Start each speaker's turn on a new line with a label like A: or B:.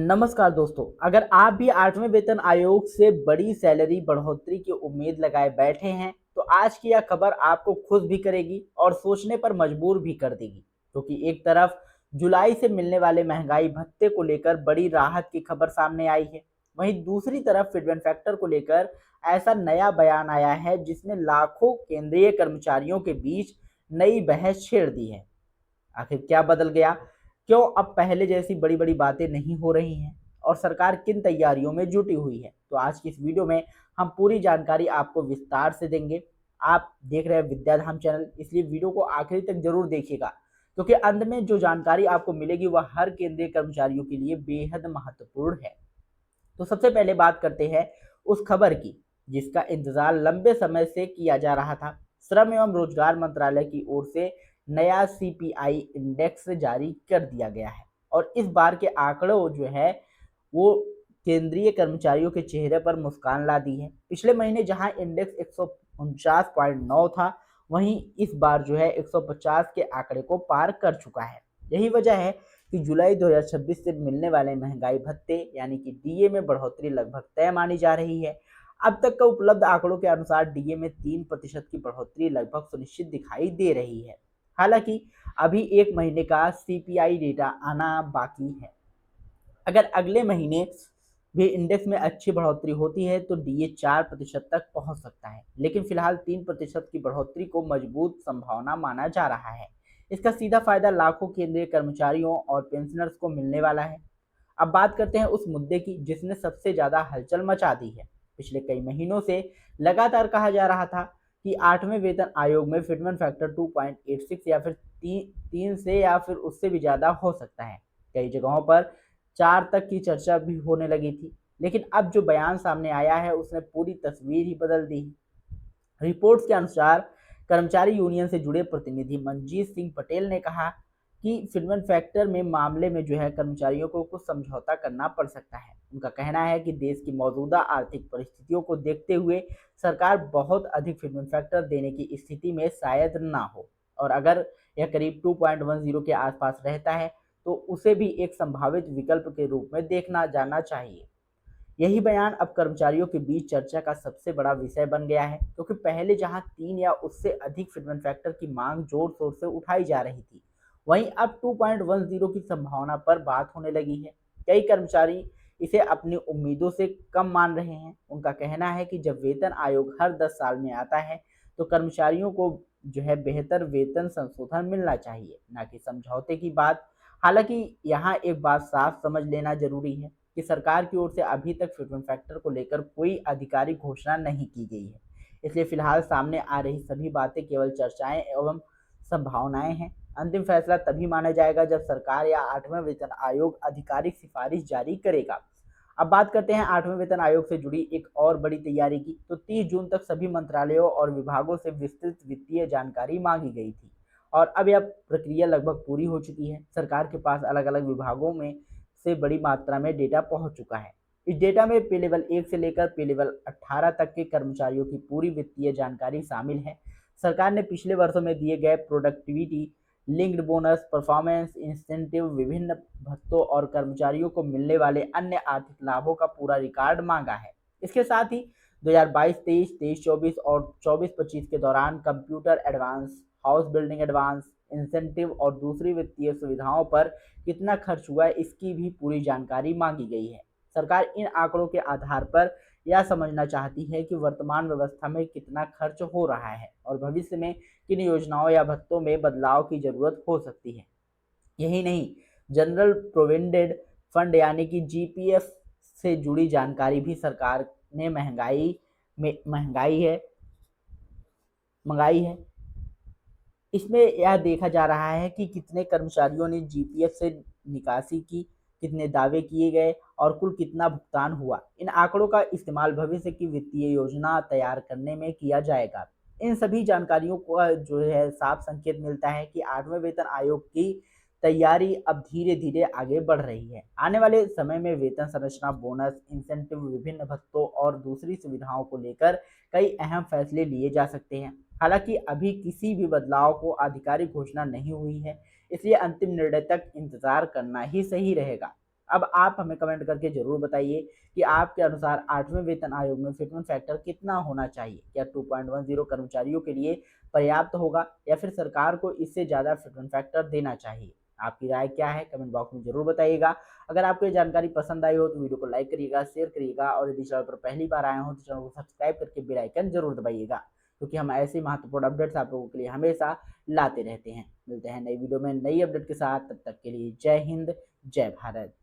A: नमस्कार दोस्तों, अगर आप भी 8वें वेतन आयोग से बड़ी सैलरी बढ़ोतरी की उम्मीद लगाए बैठे हैं, तो आज की यह खबर आपको खुश भी करेगी और सोचने पर मजबूर भी कर देगी। क्योंकि एक तरफ जुलाई से मिलने वाले महंगाई भत्ते को लेकर बड़ी राहत की खबर सामने आई है, वहीं दूसरी तरफ फिटमेंट फैक्टर को लेकर ऐसा नया बयान आया है जिसने लाखों केंद्रीय कर्मचारियों के बीच नई बहस छेड़ दी है। आखिर क्या बदल गया? क्यों अब पहले जैसी बड़ी-बड़ी बातें नहीं हो रही हैं? और सरकार किन तैयारियों में जुटी हुई है? तो आज की इस वीडियो में हम पूरी जानकारी आपको विस्तार से देंगे। आप देख रहे हैं विद्याधाम चैनल, इसलिए वीडियो को आखिरी तक जरूर देखिएगा, क्योंकि अंत में जो जानकारी आपको मिलेगी वह हर केंद्रीय कर्मचारियों के लिए बेहद महत्वपूर्ण है। तो सबसे पहले बात करते हैं उस खबर की जिसका इंतजार लंबे समय से किया जा रहा था। श्रम एवं रोजगार मंत्रालय की ओर से नया सीपीआई इंडेक्स जारी कर दिया गया है और इस बार के आंकड़ों जो है वो केंद्रीय कर्मचारियों के चेहरे पर मुस्कान ला दी है। पिछले महीने जहां इंडेक्स 149.9 था, वहीं इस बार जो है 150 के आंकड़े को पार कर चुका है। यही वजह है कि जुलाई 2026 से मिलने वाले महंगाई भत्ते यानी कि डीए में बढ़ोतरी लगभग तय मानी जा रही है। अब तक का उपलब्ध आंकड़ों के अनुसार डीए में 3% की बढ़ोतरी लगभग सुनिश्चित दिखाई दे रही है। हालांकि अभी एक महीने का सीपीआई डेटा आना बाकी है। अगर अगले महीने भी इंडेक्स में अच्छी बढ़ोतरी होती है तो डीए 4% तक पहुंच सकता है, लेकिन फिलहाल 3% की बढ़ोतरी को मजबूत संभावना माना जा रहा है। इसका सीधा फायदा लाखों केंद्रीय कर्मचारियों और पेंशनर्स को मिलने वाला है। अब बात करते हैं उस मुद्दे की जिसने सबसे ज्यादा हलचल मचा दी है। पिछले कई महीनों से लगातार कहा जा रहा था कि 8वें वेतन आयोग में फिटमेंट फैक्टर 2.86 या फिर तीन से या फिर उससे भी ज्यादा हो सकता है। कई जगहों पर 4 तक की चर्चा भी होने लगी थी, लेकिन अब जो बयान सामने आया है उसने पूरी तस्वीर ही बदल दी है। रिपोर्ट्स के अनुसार कर्मचारी यूनियन से जुड़े प्रतिनिधि मनजीत सिंह पटेल ने कहा कि फिटमेंट फैक्टर में मामले में जो है कर्मचारियों को कुछ समझौता करना पड़ सकता है। उनका कहना है कि देश की मौजूदा आर्थिक परिस्थितियों को देखते हुए सरकार बहुत अधिक फिटमेंट फैक्टर देने की स्थिति में शायद ना हो, और अगर यह करीब 2.10 के आसपास रहता है तो उसे भी एक संभावित विकल्प के रूप में देखना जाना चाहिए। यही बयान अब कर्मचारियों के बीच चर्चा का सबसे बड़ा विषय बन गया है, क्योंकि पहले जहां 3 या उससे अधिक फिटमेंट फैक्टर की मांग जोर शोर से उठाई जा रही थी, वहीं अब 2.10 की संभावना पर बात होने लगी है। कई कर्मचारी इसे अपनी उम्मीदों से कम मान रहे हैं। उनका कहना है कि जब वेतन आयोग हर 10 साल में आता है तो कर्मचारियों को जो है बेहतर वेतन संशोधन मिलना चाहिए, ना कि समझौते की बात। हालांकि यहाँ एक बात साफ समझ लेना जरूरी है कि सरकार की ओर से अभी तक फिटमेंट फैक्टर को लेकर कोई आधिकारिक घोषणा नहीं की गई है, इसलिए फिलहाल सामने आ रही सभी बातें केवल चर्चाएं एवं संभावनाएं हैं। अंतिम फैसला तभी माना जाएगा जब सरकार या 8वें वेतन आयोग आधिकारिक सिफारिश जारी करेगा। अब बात करते हैं 8वें वेतन आयोग से जुड़ी एक और बड़ी तैयारी की। तो 30 जून तक सभी मंत्रालयों और विभागों से विस्तृत वित्तीय जानकारी मांगी गई थी और अब यह प्रक्रिया लगभग पूरी हो चुकी है। सरकार के पास अलग अलग विभागों में से बड़ी मात्रा में डेटा पहुंच चुका है। इस डेटा में पे लेवल 1 से लेकर पे लेवल 18 तक के कर्मचारियों की पूरी वित्तीय जानकारी शामिल है। सरकार ने पिछले वर्षों में दिए गए productivity linked bonus, performance incentive, विभिन्न भत्तों और कर्मचारियों को मिलने वाले अन्य आर्थिक लाभों का पूरा रिकॉर्ड मांगा है। इसके साथ ही 2022-23, 23-24 और 24-25 के दौरान computer advance, house building advance, incentive और दूसरी वित्तीय सुविधाओं पर कितना खर्च हुआ है इसकी भी पूरी जानकारी मांगी गई है। सरकार इन आंकड़ों के आधार पर यह समझना चाहती है कि वर्तमान व्यवस्था में कितना खर्च हो रहा है और भविष्य में किन योजनाओं या भत्तों में बदलाव की जरूरत हो सकती है। यही नहीं, जनरल प्रोविडेंट फंड यानी कि जीपीएफ से जुड़ी जानकारी भी सरकार ने मंगाई है। इसमें यह देखा जा रहा है कि कितने कर्मचारियों ने जीपीएफ से निकासी की, कितने दावे किए गए और कुल कितना भुगतान हुआ। इन आंकड़ों का इस्तेमाल भविष्य की वित्तीय योजना तैयार करने में किया जाएगा। इन सभी जानकारियों को जो है साफ संकेत मिलता है कि 8वें वेतन आयोग की तैयारी अब धीरे धीरे आगे बढ़ रही है। आने वाले समय में वेतन संरचना, बोनस, इंसेंटिव, विभिन्न भत्तों और दूसरी सुविधाओं को लेकर कई अहम फैसले लिए जा सकते हैं। हालांकि अभी किसी भी बदलाव को आधिकारिक घोषणा नहीं हुई है, इसलिए अंतिम निर्णय तक इंतजार करना ही सही रहेगा। अब आप हमें कमेंट करके जरूर बताइए कि आपके अनुसार 8वें वेतन आयोग में फिटमेंट फैक्टर कितना होना चाहिए। क्या 2.10 कर्मचारियों के लिए पर्याप्त होगा या फिर सरकार को इससे ज़्यादा फिटमेंट फैक्टर देना चाहिए? आपकी राय क्या है कमेंट बॉक्स में जरूर बताइएगा। अगर आपको ये जानकारी पसंद आई हो तो वीडियो को लाइक करिएगा, शेयर करिएगा और यदि चैनल पर पहली बार आए हो तो चैनल को सब्सक्राइब करके बेल आइकन जरूर दबाइएगा, क्योंकि हम ऐसे महत्वपूर्ण अपडेट्स आप लोगों के लिए हमेशा लाते रहते हैं। मिलते हैं नई वीडियो में नई अपडेट के साथ, तब तक के लिए जय हिंद, जय भारत।